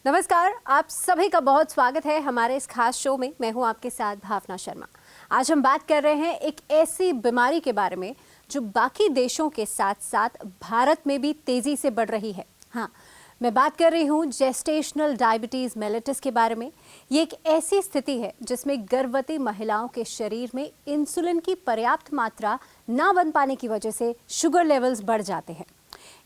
नमस्कार, आप सभी का बहुत स्वागत है हमारे इस खास शो में। मैं हूं आपके साथ भावना शर्मा। आज हम बात कर रहे हैं एक ऐसी बीमारी के बारे में जो बाकी देशों के साथ साथ भारत में भी तेजी से बढ़ रही है। हाँ, मैं बात कर रही हूं जेस्टेशनल डायबिटीज मेलिटस के बारे में। ये एक ऐसी स्थिति है जिसमें गर्भवती महिलाओं के शरीर में इंसुलिन की पर्याप्त मात्रा ना बन पाने की वजह से शुगर लेवल्स बढ़ जाते हैं।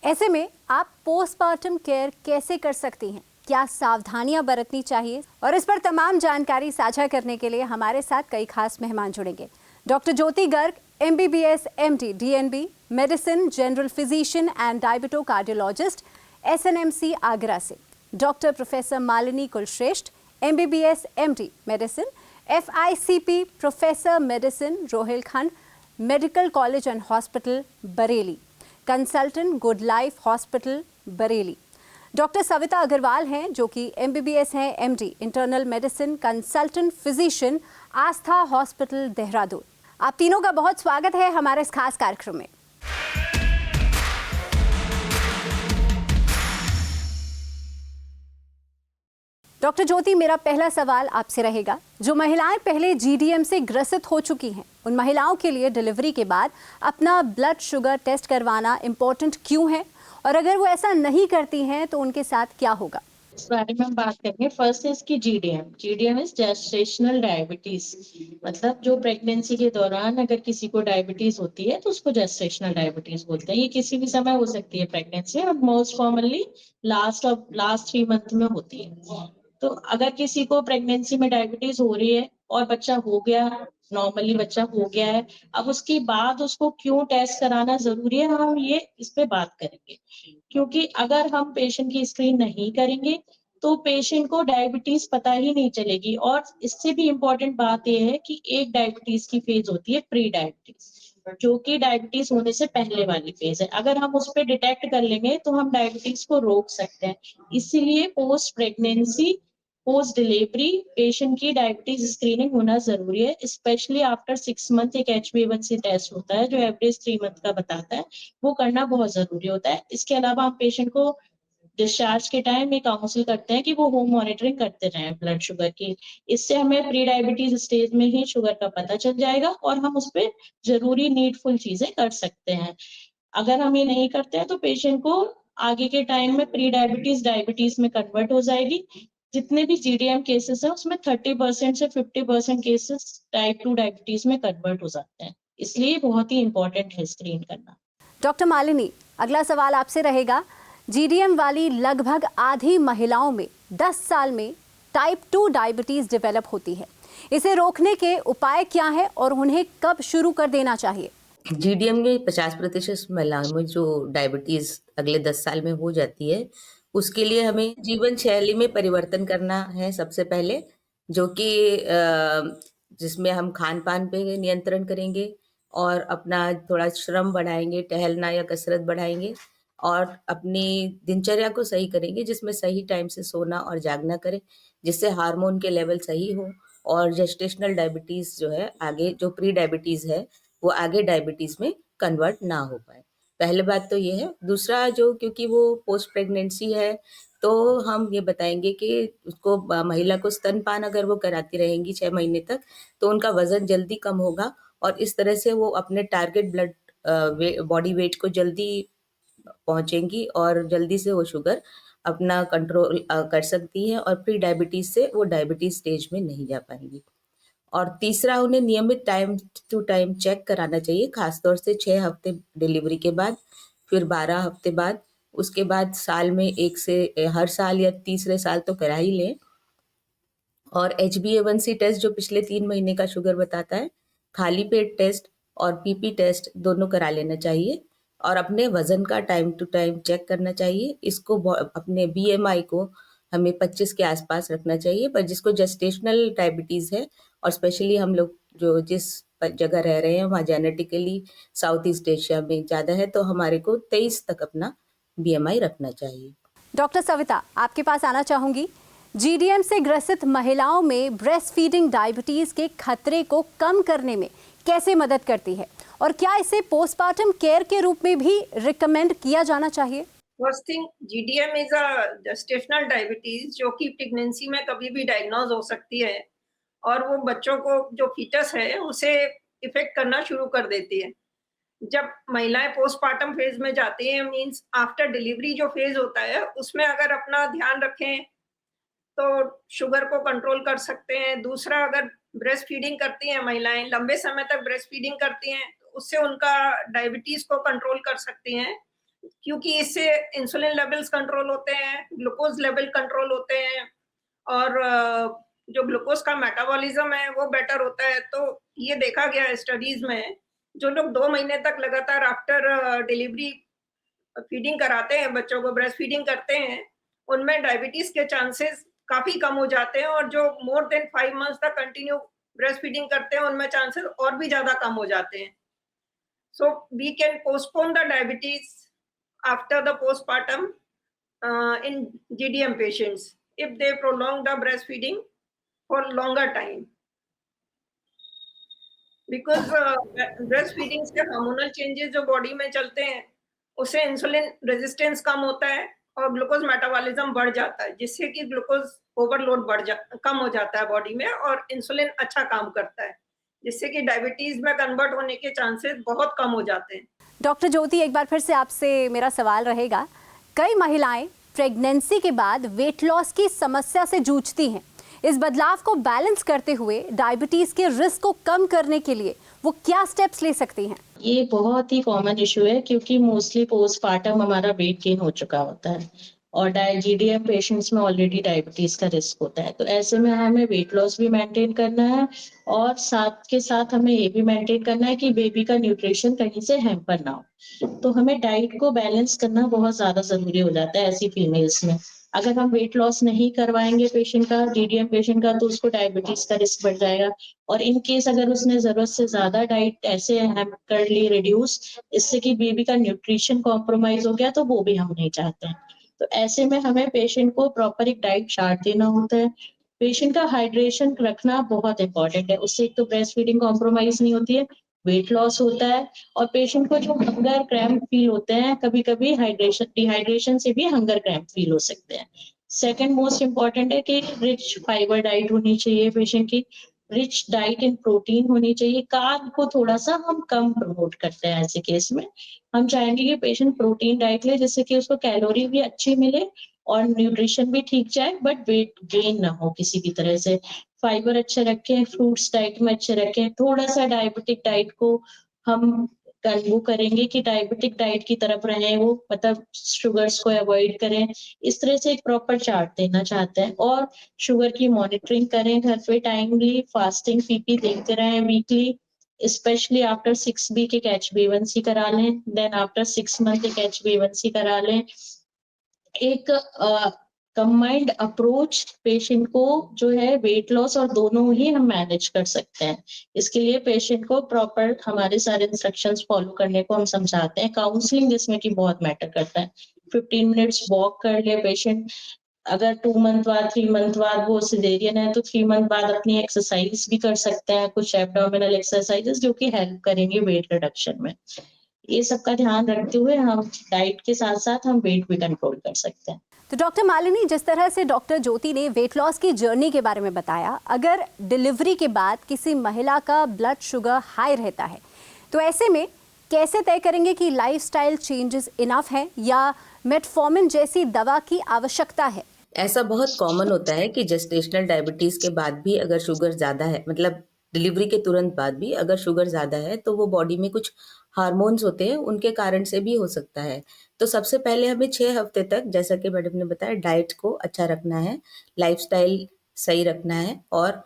ऐसे में आप पोस्टमार्टम केयर कैसे कर सकती हैं, क्या सावधानियां बरतनी चाहिए, और इस पर तमाम जानकारी साझा करने के लिए हमारे साथ कई खास मेहमान जुड़ेंगे। Doctor Jyoti Garg, MBBS MD DNB medicine, general physician and diabeto cardiologist, SNMC Agra से। Doctor professor Malini Kulshreshtha, MBBS MD medicine, FICP professor medicine, Rohilkhand medical college and hospital Bareilly, consultant good life hospital Bareilly. Doctor Savita Agarwal हैं जो कि MBBS हैं MD internal medicine, consultant physician, Aastha hospital Dehradun. आप तीनों का बहुत स्वागत है हमारे इस खास कार्यक्रम में। डॉक्टर ज्योति, मेरा पहला सवाल आपसे रहेगा, जो महिलाएं पहले GDM से ग्रसित हो चुकी हैं, उन महिलाओं के लिए डिलीवरी के बाद अपना ब्लड शुगर टेस्ट करवाना इम्पोर्टेंट क्यों है, और अगर वो ऐसा नहीं करती हैं तो उनके साथ क्या होगा? इस बारे में हम बात करेंगे। फर्स्ट है इसकी GDM इज जेस्टेशनल डायबिटीज। मतलब जो प्रेगनेंसी के दौरान अगर किसी को डायबिटीज होती है तो उसको जेस्टेशनल डायबिटीज बोलते हैं। ये किसी भी समय हो सकती है प्रेगनेंसी, और मोस्ट कॉमनली लास्ट 3 मंथ में होती है। तो अगर किसी को प्रेगनेंसी में डायबिटीज हो रही है और बच्चा हो गया, नॉर्मली बच्चा हो गया है, अब उसके बाद उसको क्यों टेस्ट कराना जरूरी है, हम ये इस पे बात करेंगे। क्योंकि अगर हम पेशेंट की स्क्रीन नहीं करेंगे तो पेशेंट को डायबिटीज पता ही नहीं चलेगी। और इससे भी इम्पोर्टेंट बात यह है कि एक डायबिटीज की फेज होती है प्री डायबिटीज, जो कि डायबिटीज होने से पहले वाली फेज है। अगर हम उस पर डिटेक्ट कर लेंगे तो हम डायबिटीज को रोक सकते हैं। इसीलिए post pregnancy, post delivery patient की डायबिटीज स्क्रीनिंग होना जरूरी है। स्पेशली आफ्टर 6 मंथ एक HbA1c टेस्ट होता है जो एवरेज 3 मंथ का बताता है, वो करना बहुत जरूरी होता है। इसके अलावा हम पेशेंट को डिस्चार्ज के टाइम ये काउंसिल करते हैं कि वो होम मॉनिटरिंग करते रहें ब्लड शुगर की। इससे हमें प्री डायबिटीज स्टेज में ही शुगर का पता चल जाएगा और हम उस पर जरूरी नीडफुल चीजें कर सकते हैं। अगर हम ये नहीं करते हैं तो पेशेंट को आगे के टाइम में प्री डायबिटीज डायबिटीज में कन्वर्ट हो जाएगी। जितने भी GDM केसेस हैं उसमें 30% से 50% केसेस टाइप 2 डायबिटीज में कन्वर्ट हो जाते हैं। इसलिए बहुत ही इंपॉर्टेंट है स्क्रीन करना। डॉक्टर मालिनी, अगला सवाल आपसे रहेगा। GDM वाली लगभग आधी महिलाओं में 10 साल में टाइप 2 डायबिटीज डेवलप होती है। इसे रोकने के उपाय क्या है और उन्हें कब शुरू कर देना चाहिए? GDM में 50% महिलाओं में जो डायबिटीज अगले 10 साल में हो जाती है, उसके लिए हमें जीवन शैली में परिवर्तन करना है सबसे पहले, जो कि जिसमें हम खान पान पे नियंत्रण करेंगे और अपना थोड़ा श्रम बढ़ाएंगे, टहलना या कसरत बढ़ाएंगे, और अपनी दिनचर्या को सही करेंगे जिसमें सही टाइम से सोना और जागना करें, जिससे हार्मोन के लेवल सही हो और जेस्टेशनल डायबिटीज जो है, आगे जो प्री डायबिटीज है वो आगे डायबिटीज में कन्वर्ट ना हो पाए। पहले बात तो ये है। दूसरा, जो क्योंकि वो पोस्ट प्रेगनेंसी है तो हम ये बताएंगे कि उसको महिला को स्तनपान अगर वो कराती रहेंगी 6 महीने तक तो उनका वजन जल्दी कम होगा, और इस तरह से वो अपने टारगेट ब्लड बॉडी वेट को जल्दी पहुंचेंगी और जल्दी से वो शुगर अपना कंट्रोल कर सकती है, और प्री डायबिटीज से वो डायबिटीज स्टेज में नहीं जा पाएंगी। और तीसरा, उन्हें नियमित टाइम टू टाइम चेक कराना चाहिए, खासतौर से 6 हफ्ते डिलीवरी के बाद, फिर 12 हफ्ते बाद, उसके बाद साल में हर साल या तीसरे साल तो करा ही लें। और HbA1c टेस्ट जो पिछले 3 महीने का शुगर बताता है, खाली पेट टेस्ट और PP टेस्ट दोनों करा लेना चाहिए, और अपने वजन का टाइम टू टाइम चेक करना चाहिए। इसको अपने BMI को हमें 25 के आसपास रखना चाहिए। पर जिसको जेस्टेशनल डायबिटीज है, और स्पेशली हम लोग जो जिस जगह रह रहे हैं वहाँ जेनेटिकली साउथ ईस्ट एशिया में ज़्यादा है, तो हमारे को 23 तक अपना BMI रखना चाहिए। डॉक्टर सविता, आपके पास आना चाहूंगी। GDM से ग्रसित महिलाओं में ब्रेस्ट फीडिंग डायबिटीज के खतरे को कम करने में कैसे मदद करती है, और क्या इसे पोस्टमार्टम केयर के रूप में भी रिकमेंड किया जाना चाहिए? First thing, GDM is a gestational diabetes जो कि प्रेगनेंसी में कभी भी डायग्नोज हो सकती है और वो बच्चों को, जो फीटस है, उसे इफेक्ट करना शुरू कर देती है। जब महिलाएं पोस्टपार्टम फेज में जाती हैं, मींस आफ्टर डिलीवरी जो फेज होता है, उसमें अगर अपना ध्यान रखें तो शुगर को कंट्रोल कर सकते हैं। दूसरा, अगर ब्रेस्ट फीडिंग करती हैं महिलाएं, लंबे समय तक ब्रेस्ट फीडिंग करती हैं, तो उससे उनका डायबिटीज को कंट्रोल कर सकती हैं, क्योंकि इससे इंसुलिन लेवल्स कंट्रोल होते हैं, ग्लूकोज लेवल कंट्रोल होते हैं और जो ग्लूकोज का मेटाबॉलिज्म है वो बेटर होता है। तो ये देखा गया है स्टडीज में, जो लोग 2 महीने तक लगातार आफ्टर डिलीवरी फीडिंग कराते हैं, बच्चों को ब्रेस्ट फीडिंग करते हैं, उनमें डायबिटीज के चांसेस काफी कम हो जाते हैं और जो मोर देन 5 मंथ्स तक कंटिन्यू ब्रेस्ट फीडिंग करते हैं, उनमें चांसेस और भी ज्यादा कम हो जाते हैं। So we can postpone the diabetes after the postpartum in GDM patients if they prolong the breastfeeding for longer time. Because breastfeeding से हार्मोनल चेंजेस जो बॉडी में चलते हैं, उससे इंसुलिन रेजिस्टेंस कम होता है और ग्लूकोज मेटाबॉलिज्म बढ़ जाता है, जिससे कि ग्लूकोज ओवरलोड कम हो जाता है बॉडी में और इंसुलिन अच्छा काम करता है, जिससे कि डायबिटीज में कन्वर्ट होने के चांसेस बहुत कम हो जाते हैं। डॉक्टर ज्योति, एक बार फिर से आपसे मेरा सवाल रहेगा, कई महिलाएं प्रेगनेंसी के बाद वेट लॉस की समस्या से जूझती हैं। इस बदलाव को बैलेंस करते हुए डायबिटीज के रिस्क को कम करने के लिए वो क्या स्टेप्स ले सकती हैं? ये बहुत ही कॉमन इशू है, क्योंकि मोस्टली पोस्टपार्टम हमारा वेट गेन हो चुका होता है और जीडीएम पेशेंट्स में ऑलरेडी डायबिटीज का रिस्क होता है। तो ऐसे में हमें वेट लॉस भी मेंटेन करना है और साथ के साथ हमें ये भी मेंटेन करना है कि बेबी का न्यूट्रिशन कहीं से हैम्पर ना हो। तो हमें डाइट को बैलेंस करना बहुत ज्यादा जरूरी हो जाता है ऐसी फीमेल्स में। अगर हम वेट लॉस नहीं करवाएंगे पेशेंट का, जीडीएम पेशेंट का, तो उसको डायबिटीज का रिस्क बढ़ जाएगा। और इन केस अगर उसने जरूरत से ज्यादा डाइट ऐसे हम कर ली रिड्यूस, इससे कि बेबी का न्यूट्रिशन कॉम्प्रोमाइज हो गया, तो वो भी हम नहीं चाहते हैं। तो ऐसे में हमें पेशेंट को प्रॉपर एक डाइट चार्ट देना होता है। पेशेंट का हाइड्रेशन रखना बहुत इंपॉर्टेंट है, उससे एक तो ब्रेस्ट फीडिंग कॉम्प्रोमाइज नहीं होती है, वेट लॉस होता है और पेशेंट को जो हंगर क्रैम्प फील होते हैं, कभी कभी डिहाइड्रेशन से भी हंगर क्रैम्प फील हो सकते हैं। सेकंड मोस्ट इम्पॉर्टेंट है कि रिच फाइबर डाइट होनी चाहिए पेशेंट की, रिच डाइट इन प्रोटीन होनी चाहिए। कार्ब को थोड़ा सा हम कम प्रमोट करते हैं ऐसे केस में। हम चाहेंगे कि पेशेंट प्रोटीन डाइट ले, जिससे कि उसको कैलोरी भी अच्छी मिले और न्यूट्रिशन भी ठीक जाए, बट वेट गेन ना हो किसी भी तरह से। फाइबर अच्छे रखें, फ्रूट्स डाइट में अच्छे रखें। थोड़ा सा डायबिटिक डाइट को हम वो करेंगे कि डायबिटिक डाइट की तरफ रहें, वो मतलब शुगर्स को अवॉइड करें। इस तरह से एक प्रॉपर चार्ट देना चाहते हैं और शुगर की मॉनिटरिंग करें घर पे, टाइमली फास्टिंग पीपी देखते रहें वीकली, स्पेशली आफ्टर 6 वीक एक HbA1c करा लें, देन आफ्टर 6 मंथ एक HbA1c करा लें। एक कंबाइंड अप्रोच पेशेंट को जो है वेट लॉस और दोनों ही हम मैनेज कर सकते हैं। इसके लिए पेशेंट को प्रॉपर हमारे सारे इंस्ट्रक्शंस फॉलो करने को हम समझाते हैं। काउंसलिंग जिसमें कि बहुत मैटर करता है। 15 मिनट्स वॉक कर ले पेशेंट। अगर 2 मंथ बाद 3 मंथ बाद वो सिजेरियन है, तो 3 मंथ बाद अपनी एक्सरसाइज भी कर सकते हैं, कुछ एब्डोमिनल एक्सरसाइजेस जो कि हेल्प करेंगे वेट रिडक्शन में। ये सब का ध्यान रखते हुए हम डाइट के साथ साथ हम वेट भी कंट्रोल कर सकते हैं। तो डॉक्टर मालिनी, जिस तरह से डॉक्टर ज्योति ने वेट लॉस की जर्नी के बारे में बताया, अगर डिलीवरी के बाद किसी महिला का ब्लड शुगर हाई रहता है, तो ऐसे में कैसे तय करेंगे कि लाइफस्टाइल चेंजेस इनफ है या मेटफॉर्मिन जैसी दवा की आवश्यकता है? ऐसा बहुत कॉमन होता है कि जेस्टेशनल डायबिटीज के बाद भी अगर शुगर ज़्यादा है, मतलब डिलीवरी के तुरंत बाद भी अगर शुगर ज़्यादा है, तो वो बॉडी में कुछ हार्मोन्स होते हैं, उनके कारण से भी हो सकता है। तो सबसे पहले हमें 6 हफ्ते तक, जैसा कि मैडम ने बताया, डाइट को अच्छा रखना है, लाइफस्टाइल सही रखना है और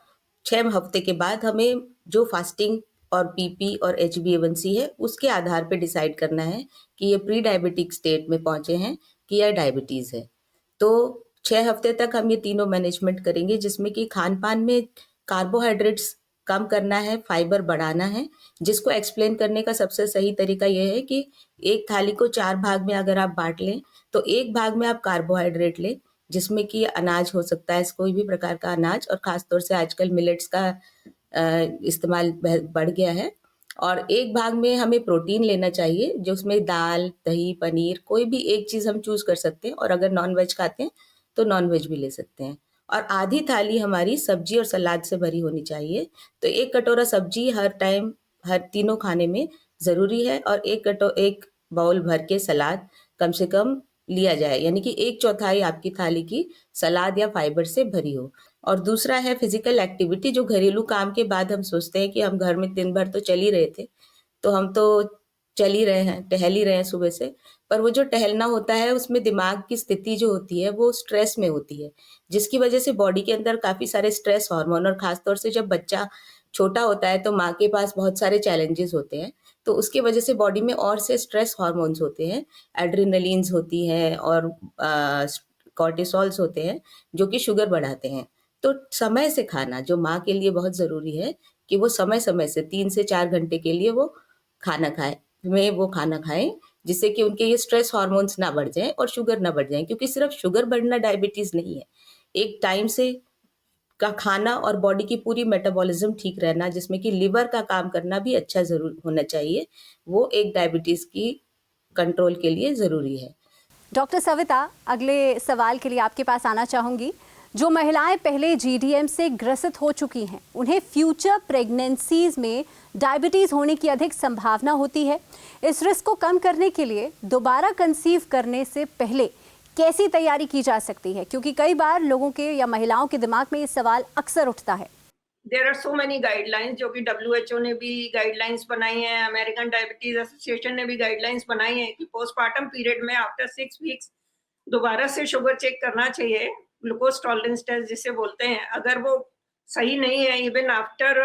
6 हफ्ते के बाद हमें जो फास्टिंग और पीपी और HbA1c है, उसके आधार पे डिसाइड करना है कि ये प्री डायबिटिक स्टेट में पहुँचे हैं कि या डायबिटीज़ है। तो 6 हफ्ते तक हम ये तीनों मैनेजमेंट करेंगे, जिसमें कि खान-पान में कार्बोहाइड्रेट्स कम करना है, फाइबर बढ़ाना है, जिसको एक्सप्लेन करने का सबसे सही तरीका ये है कि एक थाली को 4 भाग में अगर आप बाँट लें, तो एक भाग में आप कार्बोहाइड्रेट लें, जिसमें कि अनाज हो सकता है, कोई भी प्रकार का अनाज, और ख़ास तौर से आजकल मिलेट्स का इस्तेमाल बढ़ गया है। और एक भाग में हमें प्रोटीन लेना चाहिए, जो उसमें दाल, दही, पनीर कोई भी एक चीज़ हम चूज़ कर सकते हैं, और अगर नॉन-वेज खाते हैं, तो नॉन-वेज भी ले सकते हैं। और आधी थाली हमारी सब्ज़ी और सलाद से भरी होनी चाहिए। तो 1 कटोरा सब्ज़ी हर टाइम, हर तीनों खाने में ज़रूरी है, और 1 बाउल भर के सलाद कम से कम लिया जाए, यानी कि 1/4 आपकी थाली की सलाद या फाइबर से भरी हो। और दूसरा है फिज़िकल एक्टिविटी, जो घरेलू काम के बाद हम सोचते हैं कि हम घर में दिन भर तो चल ही रहे थे, तो हम तो चल ही रहे हैं, टहल ही रहे हैं सुबह से, पर वो जो टहलना होता है उसमें दिमाग की स्थिति जो होती है वो स्ट्रेस में होती है, जिसकी वजह से बॉडी के अंदर काफ़ी सारे स्ट्रेस हार्मोन, और ख़ास तौर से जब बच्चा छोटा होता है तो माँ के पास बहुत सारे चैलेंजेस होते हैं, तो उसकी वजह से बॉडी में और से स्ट्रेस हार्मोन्स होते हैं, एड्रेनलिन्स होती हैं, और कॉर्टिसोल्स होते हैं, जो कि शुगर बढ़ाते हैं। तो समय से खाना जो माँ के लिए बहुत ज़रूरी है, कि वो समय-समय से 3 से 4 घंटे के लिए वो खाना खाएँ, जिससे कि उनके ये स्ट्रेस हार्मोन्स ना बढ़ जाएँ और शुगर ना बढ़ जाएँ, क्योंकि सिर्फ़ शुगर बढ़ना डायबिटीज़ नहीं है। एक टाइम से का खाना और बॉडी की पूरी मेटाबॉलिज़्म ठीक रहना, जिसमें कि लिवर का काम करना भी अच्छा ज़रूर होना चाहिए, वो एक डायबिटीज़ की कंट्रोल के लिए ज़रूरी है। डॉक्टर सविता, अगले सवाल के लिए आपके पास आना चाहूँगी। जो महिलाएं पहले जीडीएम से ग्रसित हो चुकी हैं, उन्हें फ्यूचर प्रेगनेंसीज में डायबिटीज़ होने की अधिक संभावना होती है। इस रिस्क को कम करने के लिए दोबारा कंसीव करने से पहले कैसी तैयारी की जा सकती है? क्योंकि कई बार लोगों के या महिलाओं के दिमाग में ये सवाल अक्सर उठता है। There are so many guidelines, जो कि WHO ने भी गाइडलाइंस बनाई हैं, अमेरिकन डायबिटीज एसोसिएशन ने भी गाइडलाइंस बनाई हैं कि पोस्टपार्टम पीरियड में आफ्टर 6 वीक्स दोबारा से शुगर चेक करना चाहिए, ग्लूकोज टॉलरेंस टेस्ट जिसे बोलते हैं। अगर वो सही नहीं है, even after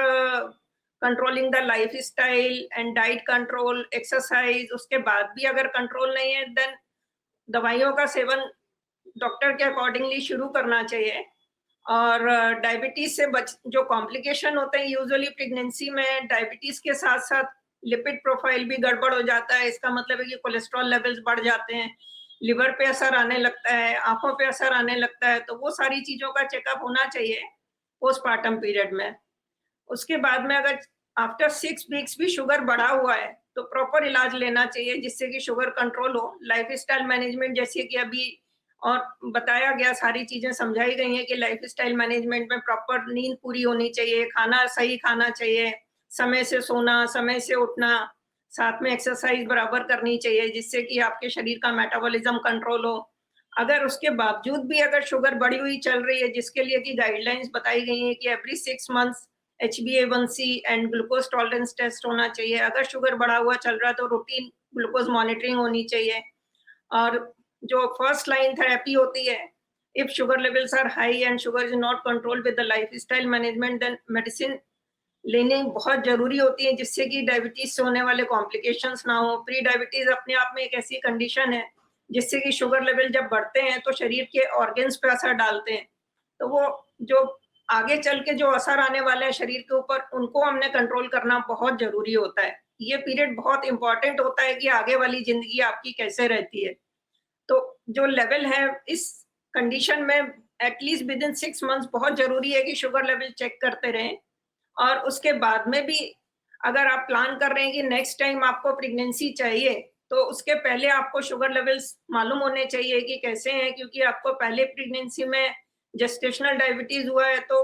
controlling the lifestyle and diet control, exercise, उसके बाद भी अगर कंट्रोल नहीं है, देन दवाइयों का सेवन डॉक्टर के अकॉर्डिंगली शुरू करना चाहिए। और डायबिटीज से जो कॉम्प्लिकेशन होते हैं यूजुअली प्रेगनेंसी में, डायबिटीज के साथ साथ लिपिड प्रोफाइल भी गड़बड़ हो जाता है। इसका मतलब है कि कोलेस्ट्रॉल लेवल्स बढ़ जाते हैं, लिवर पे असर आने लगता है, आंखों पे असर आने लगता है। तो वो सारी चीजों का चेकअप होना चाहिए पोस्टपार्टम पीरियड में। उसके बाद में अगर आफ्टर 6 वीक्स भी शुगर बढ़ा हुआ है तो प्रॉपर इलाज लेना चाहिए, जिससे कि शुगर कंट्रोल हो। लाइफस्टाइल मैनेजमेंट, जैसे कि अभी और बताया गया, सारी चीजें समझाई गई हैं कि लाइफस्टाइल मैनेजमेंट में प्रॉपर नींद पूरी होनी चाहिए, खाना सही खाना चाहिए, समय से सोना, समय से उठना, साथ में एक्सरसाइज बराबर करनी चाहिए, जिससे कि आपके शरीर का मेटाबॉलिज्म कंट्रोल हो। अगर उसके बावजूद भी अगर शुगर बढ़ी हुई चल रही है, जिसके लिए कि गाइडलाइंस बताई गई हैं कि every 6 months HbA1c and glucose tolerance test होना चाहिए। अगर शुगर बढ़ा हुआ चल रहा है तो रूटीन ग्लूकोज मॉनिटरिंग होनी चाहिए। और जो फर्स्ट लाइन थेरेपी होती है, if sugar levels are high and sugar is not controlled with the lifestyle management, then medicine लेनी बहुत जरूरी होती है, जिससे कि डायबिटीज से होने वाले कॉम्प्लिकेशंस ना हो। प्री डायबिटीज अपने आप में एक ऐसी कंडीशन है जिससे कि शुगर लेवल जब बढ़ते हैं तो शरीर के ऑर्गन्स पे असर डालते हैं। तो वो जो आगे चल के जो असर आने वाले हैं शरीर के ऊपर, उनको हमने कंट्रोल करना बहुत जरूरी होता है। ये पीरियड बहुत इंपॉर्टेंट होता है कि आगे वाली जिंदगी आपकी कैसे रहती है। तो जो लेवल है इस कंडीशन में एटलीस्ट विद इन 6 मंथ्स बहुत जरूरी है कि शुगर लेवल चेक करते रहें। और उसके बाद में भी अगर आप प्लान कर रहे हैं कि नेक्स्ट टाइम आपको प्रेगनेंसी चाहिए, तो उसके पहले आपको शुगर लेवल्स मालूम होने चाहिए कि कैसे हैं, क्योंकि आपको पहले प्रेगनेंसी में जेस्टेशनल डायबिटीज हुआ है तो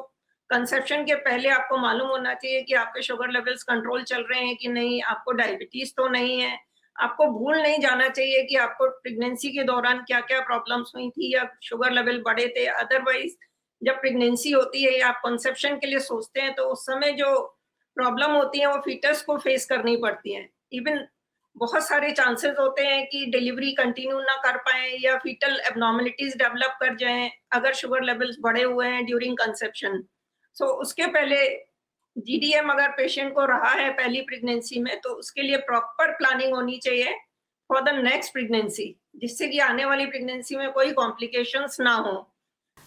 कंसेप्शन के पहले आपको मालूम होना चाहिए कि आपके शुगर लेवल्स कंट्रोल चल रहे हैं कि नहीं, आपको डायबिटीज तो नहीं है। आपको भूल नहीं जाना चाहिए कि आपको प्रेगनेंसी के दौरान क्या-क्या प्रॉब्लम्स हुई थी या शुगर लेवल बढ़े थे। अदरवाइज जब प्रेगनेंसी होती है या आप कंसेप्शन के लिए सोचते हैं, तो उस समय जो प्रॉब्लम होती है वो फीटस को फेस करनी पड़ती हैं। इवन बहुत सारे चांसेस होते हैं कि डिलीवरी कंटिन्यू ना कर पाएँ या फीटल एब्नॉर्मलिटीज डेवलप कर जाएँ अगर शुगर लेवल्स बढ़े हुए हैं ड्यूरिंग कंसेप्शन। सो उसके पहले जीडीएम अगर पेशेंट को रहा है पहली प्रेगनेंसी में, तो उसके लिए प्रॉपर प्लानिंग होनी चाहिए फॉर द नेक्स्ट प्रेगनेंसी, जिससे कि आने वाली प्रेगनेंसी में कोई कॉम्प्लिकेशंस ना हो।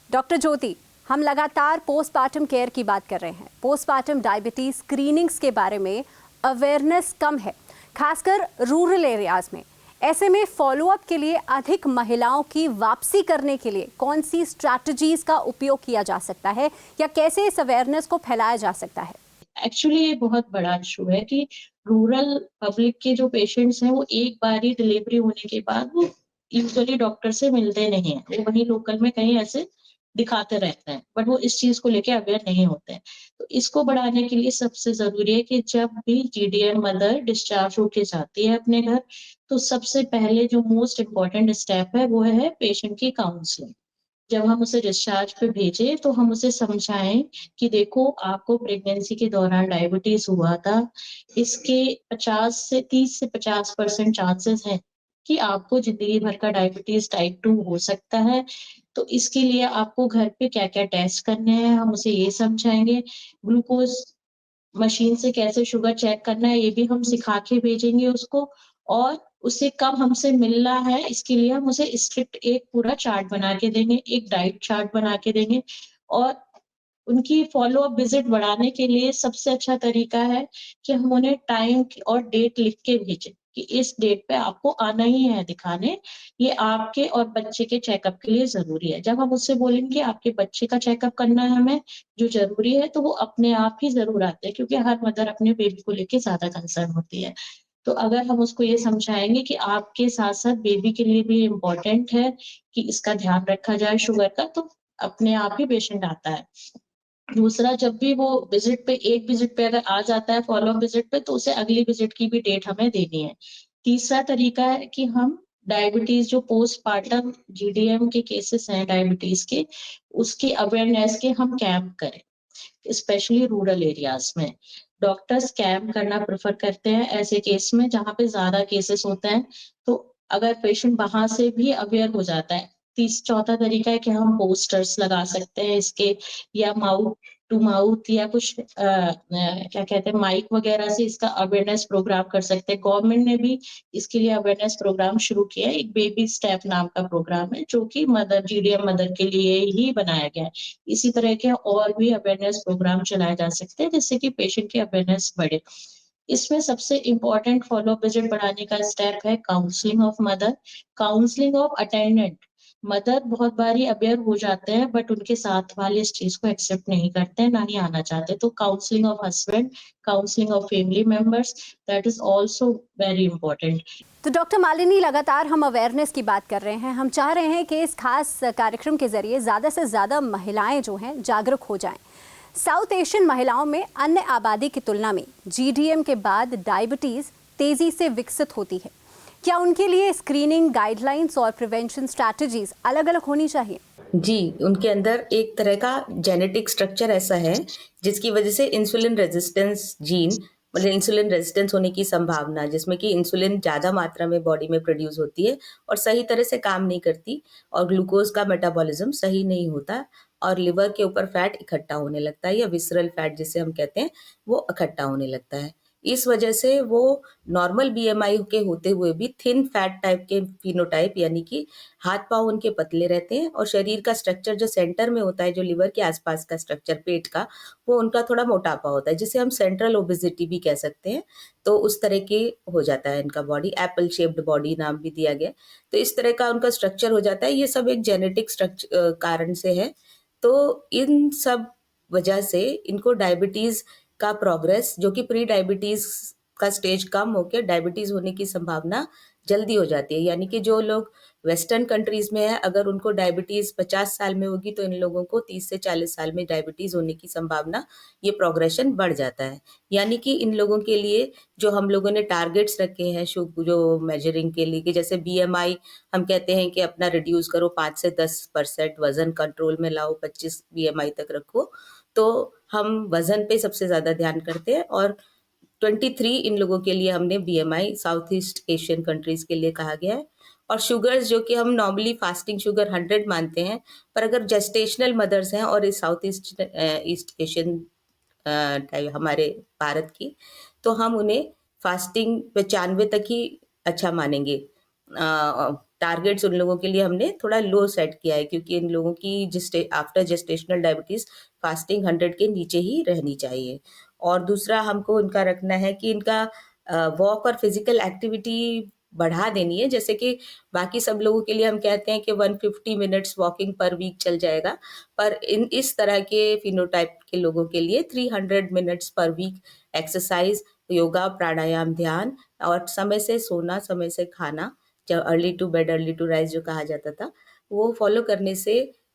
डॉक्टर ज्योति, हम लगातार पोस्टपार्टम केयर की बात कर रहे हैं। पोस्टपार्टम डायबिटीज स्क्रीनिंग्स के बारे में अवेयरनेस कम है, खासकर रूरल एरियाज में। ऐसे में फॉलोअप के लिए अधिक महिलाओं की वापसी करने के लिए कौन सी स्ट्रैटेजीज का उपयोग किया जा सकता है या कैसे इस अवेयरनेस को फैलाया जा सकता है? एक्चुअली ये बहुत बड़ा इशू है कि रूरल पब्लिक के जो पेशेंट्स हैं वो एक बार ही डिलीवरी होने के बाद वो यूजुअली डॉक्टर से मिलते नहीं हैं, वो वहीं लोकल में कहीं ऐसे दिखाते रहते हैं, बट वो इस चीज को लेके अवेयर नहीं होते हैं। तो इसको बढ़ाने के लिए सबसे जरूरी है कि जब भी जीडीएम मदर डिस्चार्ज होके जाती है अपने घर, तो सबसे पहले जो मोस्ट इम्पोर्टेंट स्टेप है वो है पेशेंट की काउंसलिंग। जब हम उसे डिस्चार्ज पे भेजें तो हम उसे समझाएं कि देखो आपको प्रेगनेंसी के दौरान डायबिटीज हुआ था, इसके 30 से 50% चांसेस हैं कि आपको जिंदगी भर का डायबिटीज टाइप 2 हो सकता है। तो इसके लिए आपको घर पे क्या क्या टेस्ट करने हैं हम उसे ये समझाएंगे। ग्लूकोज मशीन से कैसे शुगर चेक करना है ये भी हम सिखा के भेजेंगे उसको, और उसे कब हमसे मिलना है इसके लिए हम उसे स्ट्रिक्ट एक पूरा चार्ट बना के देंगे, एक डाइट चार्ट बना के देंगे। और उनकी फॉलो अप विजिट बढ़ाने के लिए सबसे अच्छा तरीका है कि हम उन्हें टाइम और डेट लिख के भेजें कि इस डेट पे आपको आना ही है दिखाने, ये आपके और बच्चे के चेकअप के लिए जरूरी है। जब हम उससे बोलेंगे आपके बच्चे का चेकअप करना है हमें जो जरूरी है, तो वो अपने आप ही जरूर आते हैं, क्योंकि हर मदर अपने बेबी को लेके ज्यादा कंसर्न होती है। तो अगर हम उसको ये समझाएंगे कि आपके साथ साथ बेबी के लिए भी इम्पोर्टेंट है कि इसका ध्यान रखा जाए शुगर का, तो अपने आप ही पेशेंट आता है। दूसरा, जब भी वो विजिट पे एक विजिट पे अगर आ जाता है फॉलो अप विजिट पे, तो उसे अगली विजिट की भी डेट हमें देनी है। तीसरा तरीका है कि हम डायबिटीज जो पोस्टपार्टम जीडीएम के केसेस हैं डायबिटीज के, उसकी अवेयरनेस के हम कैंप करें, स्पेशली रूरल एरियाज में। डॉक्टर्स कैंप करना प्रेफर करते हैं ऐसे केस में जहाँ पे ज्यादा केसेस होते हैं, तो अगर पेशेंट वहां से भी अवेयर हो जाता है। चौथा तरीका है कि हम पोस्टर्स लगा सकते हैं इसके, या माउथ टू माउथ, या कुछ क्या कहते हैं माइक वगैरह से इसका अवेयरनेस प्रोग्राम कर सकते हैं। गवर्नमेंट ने भी इसके लिए अवेयरनेस प्रोग्राम शुरू किया है, एक बेबी स्टेप नाम का प्रोग्राम है जो कि मदर जीडीएम मदर के लिए ही बनाया गया है। इसी तरह के और भी अवेयरनेस प्रोग्राम चलाए जा सकते हैं जिससे कि पेशेंट की अवेयरनेस बढ़े। इसमें सबसे इम्पोर्टेंट फॉलो अप विजिट बढ़ाने का स्टेप है counselling of mother, counselling of attendant. Mother बहुत बारी अवेयर हो जाते हैं बट उनके साथ वाले इस चीज को एक्सेप्ट नहीं करते हैं, ना ही आना चाहते। तो counselling of husband, counselling of family members, that is also very important. तो डॉक्टर मालिनी, लगातार हम अवेयरनेस की बात कर रहे हैं, हम चाह रहे हैं कि इस खास कार्यक्रम के जरिए ज़्यादा से ज़्यादा महिलाएं जो हैं जागरूक हो जाएं। साउथ एशियन महिलाओं में अन्य आबादी की तुलना में जीडीएम के बाद डायबिटीज़ तेज़ी से विकसित होती है। क्या उनके लिए स्क्रीनिंग गाइडलाइंस और प्रिवेंशन स्ट्रैटेजीज अलग अलग होनी चाहिए? जी, उनके अंदर एक तरह का जेनेटिक स्ट्रक्चर ऐसा है जिसकी वजह से इंसुलिन रेजिस्टेंस जीन, मतलब इंसुलिन रेजिस्टेंस होने की संभावना, जिसमें कि इंसुलिन ज़्यादा मात्रा में बॉडी में प्रोड्यूस होती है और सही तरह से काम नहीं करती, और ग्लूकोज का मेटाबॉलिज्म सही नहीं होता, और लिवर के ऊपर फैट इकट्ठा होने लगता है, या विसरल फैट जिसे हम कहते हैं, वो इकट्ठा होने लगता है। इस वजह से वो नॉर्मल बीएमआई के होते हुए भी थिन फैट टाइप के फिनोटाइप, यानी कि हाथ पांव उनके पतले रहते हैं, और शरीर का स्ट्रक्चर जो सेंटर में होता है, जो लिवर के आसपास का स्ट्रक्चर पेट का, वो उनका थोड़ा मोटापा होता है, जिसे हम सेंट्रल ओबेसिटी भी कह सकते हैं। तो उस तरह के हो जाता है इनका बॉडी, एप्पल शेप्ड बॉडी नाम भी दिया गया। तो इस तरह का उनका स्ट्रक्चर हो जाता है। ये सब एक जेनेटिक स्ट्रक्चर कारण से है। तो इन सब वजह से इनको डायबिटीज का प्रोग्रेस, जो कि प्री डायबिटीज का स्टेज कम होकर डायबिटीज होने की संभावना जल्दी हो जाती है। यानी कि जो लोग वेस्टर्न कंट्रीज में है, अगर उनको डायबिटीज 50 साल में होगी, तो इन लोगों को 30 से 40 साल में डायबिटीज होने की संभावना, ये प्रोग्रेशन बढ़ जाता है। यानी कि इन लोगों के लिए जो हम लोगों ने टारगेट्स रखे हैं जो मेजरिंग के लिए, कि जैसे बीएमआई हम कहते हैं कि अपना रिड्यूस करो 5 से 10%, वजन कंट्रोल में लाओ, 25 बीएमआई तक रखो, तो हम वजन पे सबसे ज्यादा ध्यान करते हैं। और 23 इन लोगों के लिए हमने BMI south east Asian countries के लिए कहा गया है। और शुगर्स, जो कि हम नॉर्मली फास्टिंग शुगर 100 मानते हैं, पर अगर जेस्टेशनल मदर्स हैं और इस साउथ ईस्ट एशियन हमारे भारत की, तो हम उन्हें फास्टिंग 95 तक ही अच्छा मानेंगे। टारगेट्स उन लोगों के लिए हमने थोड़ा लो सेट किया है, क्योंकि इन लोगों की आफ्टर जेस्टेशनल डायबिटीज फास्टिंग 100 के नीचे ही रहनी चाहिए। और दूसरा हमको इनका रखना है कि इनका वॉक और फिजिकल एक्टिविटी बढ़ा देनी है। जैसे कि बाकी सब लोगों के लिए हम कहते हैं कि 150 मिनट्स वॉकिंग पर वीक चल जाएगा, पर इस तरह के फिनोटाइप के लोगों के लिए 300 मिनट्स पर वीक एक्सरसाइज, योगा, प्राणायाम, ध्यान और समय से सोना, समय से खाना, जो early to bed early to rise जो कहा जाता था, वो फॉलो करने से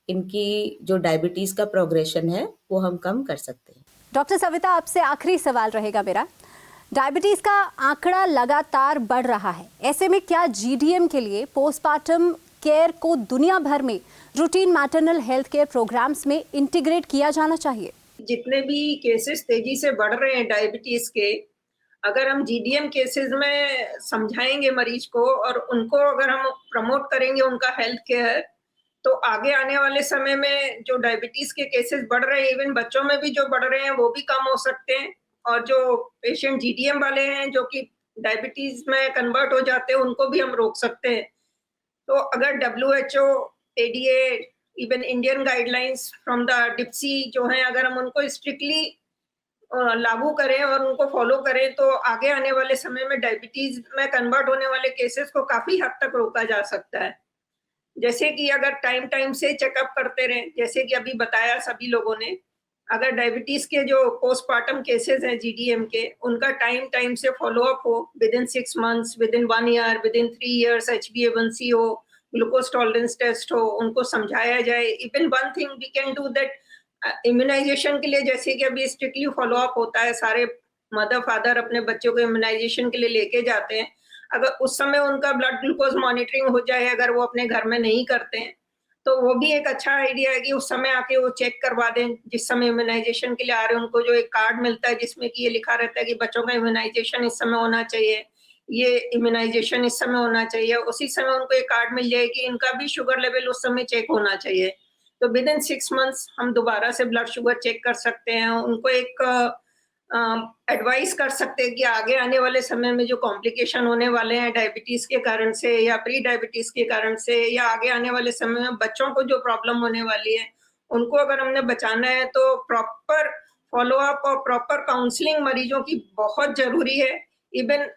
इनकी जो डायबिटीज़ का प्रोग्रेशन है वो हम कम कर सकते हैं। डॉक्टर सविता, आपसे आखिरी सवाल रहेगा मेरा। डायबिटीज का आंकड़ा लगातार बढ़ रहा है, ऐसे में क्या जीडीएम के लिए पोस्टमार्टम केयर को दुनिया भर में routine maternal health care programmes में इंटीग्रेट किया जाना चाहिए? जितने भी केसेस तेजी से बढ़ रहे हैं डायबिटीज के, अगर हम जीडीएम केसेस में समझाएंगे मरीज को और उनको अगर हम प्रमोट करेंगे उनका हेल्थ केयर, तो आगे आने वाले समय में जो डायबिटीज के केसेस बढ़ रहे हैं, इवन बच्चों में भी जो बढ़ रहे हैं, वो भी कम हो सकते हैं। और जो पेशेंट जीडीएम वाले हैं जो कि डायबिटीज में कन्वर्ट हो जाते हैं, उनको भी हम रोक सकते हैं। तो अगर WHO, ADA, even Indian guidelines from the DIPSI जो हैं, अगर हम उनको स्ट्रिक्टली लागू करें और उनको फॉलो करें, तो आगे आने वाले समय में डायबिटीज में कन्वर्ट होने वाले केसेस को काफी हद तक रोका जा सकता है। जैसे कि अगर टाइम से चेकअप करते रहें, जैसे कि अभी बताया सभी लोगों ने, अगर डायबिटीज के जो पोस्टमार्टम केसेस हैं जीडीएम के, उनका टाइम से फॉलोअप हो, with in 6 months, with in 1 year, with in 3 years, HbA1c हो, ग्लूकोज टॉलरेंस टेस्ट हो, उनको समझाया जाए। Even one thing we can do that, immunisation के लिए जैसे कि अभी स्ट्रिक्टली फॉलोअप होता है, सारे मदर फादर अपने बच्चों को इम्यूनाइजेशन के लिए लेके जाते हैं, अगर उस समय उनका ब्लड ग्लूकोज मॉनिटरिंग हो जाए, अगर वो अपने घर में नहीं करते हैं, तो वो भी एक अच्छा आइडिया है कि उस समय आके वो चेक करवा दें। जिस समय इम्यूनाइजेशन के लिए आ रहे हैं, उनको जो एक कार्ड मिलता है जिसमें कि ये लिखा रहता है कि बच्चों का इम्यूनाइजेशन इस समय होना चाहिए, ये इम्यूनाइजेशन इस समय होना चाहिए, उसी समय उनको एक कार्ड मिल जाए कि इनका भी शुगर लेवल उस समय चेक होना चाहिए। तो विद इन 6 months हम दोबारा से ब्लड शुगर चेक कर सकते हैं, उनको एक एडवाइस कर सकते हैं कि आगे आने वाले समय में जो कॉम्प्लिकेशन होने वाले हैं डायबिटीज के कारण से या प्री डायबिटीज के कारण से, या आगे आने वाले समय में बच्चों को जो प्रॉब्लम होने वाली है, उनको अगर हमने बचाना है, तो प्रॉपर फॉलोअप और प्रॉपर काउंसलिंग मरीजों की बहुत जरूरी है। इवन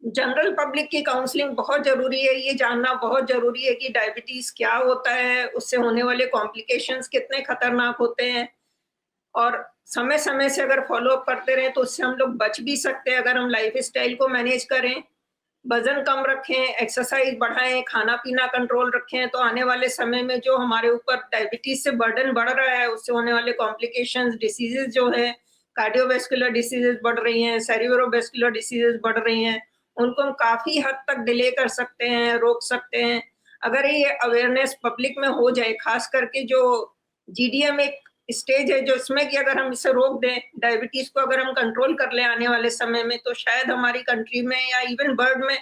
जनरल पब्लिक की काउंसलिंग बहुत जरूरी है, ये जानना बहुत जरूरी है कि डायबिटीज क्या होता है, उससे होने वाले कॉम्प्लिकेशंस कितने खतरनाक होते हैं, और समय समय से अगर फॉलोअप करते रहें तो उससे हम लोग बच भी सकते हैं। अगर हम लाइफ स्टाइल को मैनेज करें, वजन कम रखें, एक्सरसाइज बढ़ाएं, खाना पीना कंट्रोल रखें, तो आने वाले समय में जो हमारे ऊपर डायबिटीज से बर्डन बढ़ रहा है, उससे होने वाले कॉम्प्लिकेशंस, डिसीजेज जो है, कार्डियोवेस्कुलर डिसीजेज बढ़ रही हैं, सेरिब्रोवेस्कुलर डिसीजेज बढ़ रही हैं, उनको हम काफी हद तक डिले कर सकते हैं, रोक सकते हैं। अगर ये अवेयरनेस पब्लिक में हो जाए, खास करके जो जीडीएम एक स्टेज है जो इसमें कि अगर हम इसे रोक दें, डायबिटीज को अगर हम कंट्रोल कर ले आने वाले समय में, तो शायद हमारी कंट्री में या इवन वर्ल्ड में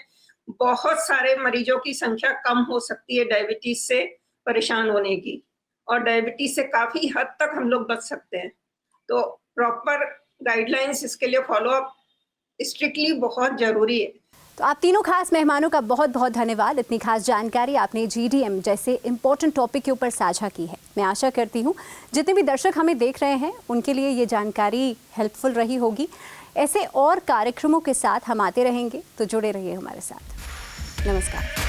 बहुत सारे मरीजों की संख्या कम हो सकती है डायबिटीज से परेशान होने की, और डायबिटीज से काफी हद तक हम लोग बच सकते हैं। तो प्रॉपर गाइडलाइंस इसके लिए फॉलोअप स्ट्रिक्टली बहुत जरूरी है। तो आप तीनों खास मेहमानों का बहुत बहुत धन्यवाद। इतनी खास जानकारी आपने जीडीएम जैसे इम्पोर्टेंट टॉपिक के ऊपर साझा की है। मैं आशा करती हूँ जितने भी दर्शक हमें देख रहे हैं उनके लिए ये जानकारी हेल्पफुल रही होगी। ऐसे और कार्यक्रमों के साथ हम आते रहेंगे, तो जुड़े रहिए हमारे साथ। नमस्कार।